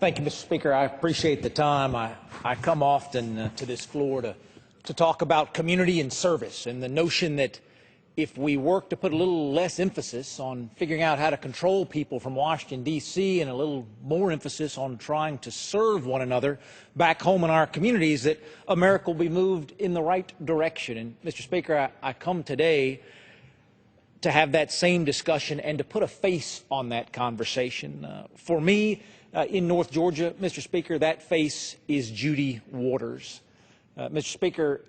Thank you, Mr. Speaker. I appreciate the time. I come often to this floor to talk about community and service, and the notion that if we work to put a little less emphasis on figuring out how to control people from Washington, D.C., and a little more emphasis on trying to serve one another back home in our communities, that America will be moved in the right direction. And, Mr. Speaker, I come today to have that same discussion and to put a face on that conversation. For me, in North Georgia, Mr. Speaker, that face is Judy Waters. Mr. Speaker,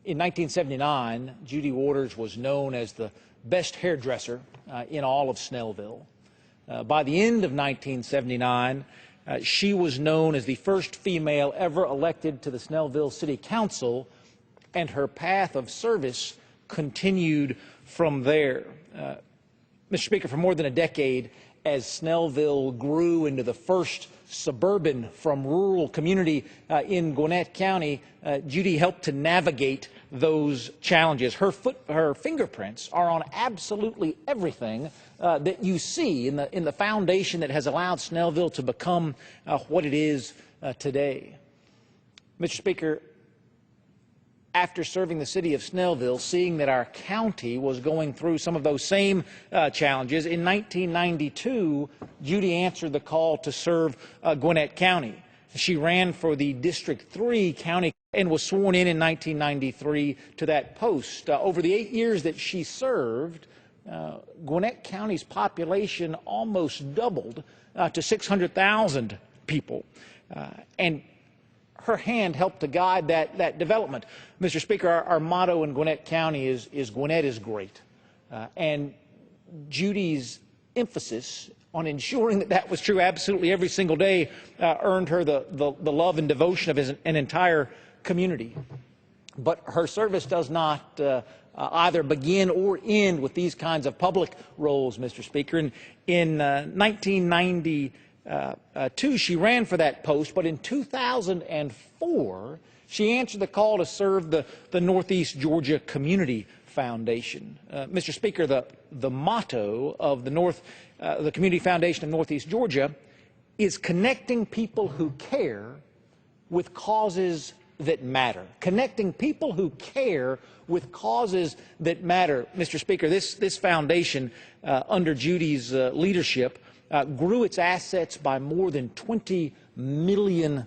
in 1979, Judy Waters was known as the best hairdresser in all of Snellville. By the end of 1979, she was known as the first female ever elected to the Snellville City Council, and her path of service continued from there. Mr. Speaker, for more than a decade, as Snellville grew into the first suburban from rural community in Gwinnett County, Judy helped to navigate those challenges. Her fingerprints are on absolutely everything that you see in the foundation that has allowed Snellville to become what it is today. Mr. Speaker, after serving the city of Snellville, seeing that our county was going through some of those same challenges, in 1992, Judy answered the call to serve Gwinnett County. She ran for the District 3 county and was sworn in 1993 to that post. Over the 8 years that she served, Gwinnett County's population almost doubled to 600,000 people. And her hand helped to guide that development. Mr. Speaker, our motto in Gwinnett County is Gwinnett is great. And Judy's emphasis on ensuring that was true absolutely every single day earned her the love and devotion of an entire community. But her service does not either begin or end with these kinds of public roles, Mr. Speaker. In 1992, she ran for that post, but in 2004, she answered the call to serve the Northeast Georgia Community Foundation. Mr. Speaker, the motto of the Community Foundation of Northeast Georgia is connecting people who care with causes that matter. Connecting people who care with causes that matter. Mr. Speaker, this foundation, under Judy's leadership, grew its assets by more than $20 million,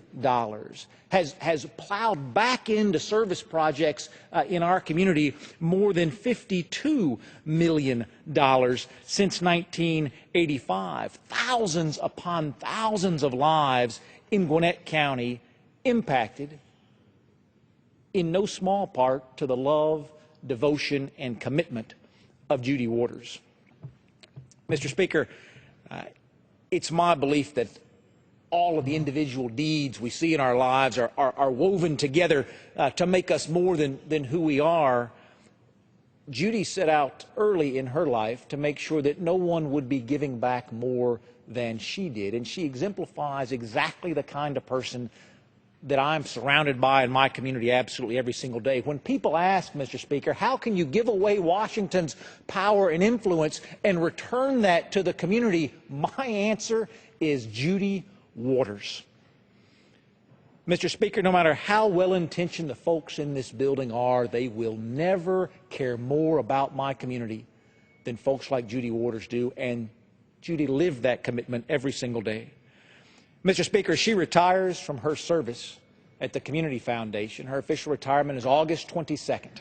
has plowed back into service projects in our community more than $52 million since 1985. Thousands upon thousands of lives in Gwinnett County impacted in no small part to the love, devotion, and commitment of Judy Waters. Mr. Speaker, it's my belief that all of the individual deeds we see in our lives are woven together to make us more than who we are. Judy set out early in her life to make sure that no one would be giving back more than she did, and she exemplifies exactly the kind of person that I'm surrounded by in my community absolutely every single day. When people ask, Mr. Speaker, how can you give away Washington's power and influence and return that to the community, my answer is Judy Waters. Mr. Speaker, no matter how well-intentioned the folks in this building are, they will never care more about my community than folks like Judy Waters do, and Judy lived that commitment every single day. Mr. Speaker, she retires from her service at the Community Foundation. Her official retirement is August 22nd.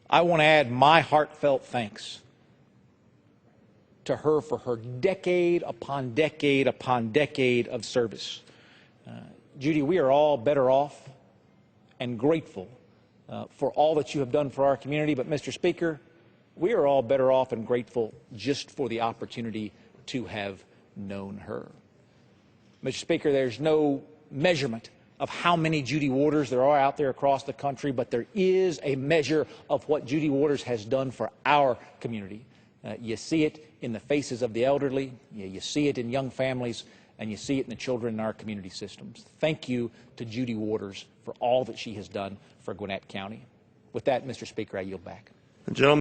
I want to add my heartfelt thanks to her for her decade upon decade upon decade of service. Judy, we are all better off and grateful for all that you have done for our community. But, Mr. Speaker, we are all better off and grateful just for the opportunity to have known her. Mr. Speaker, there's no measurement of how many Judy Waters there are out there across the country, but there is a measure of what Judy Waters has done for our community. You see it in the faces of the elderly, you see it in young families, and you see it in the children in our community systems. Thank you to Judy Waters for all that she has done for Gwinnett County. With that, Mr. Speaker, I yield back. Gentlemen.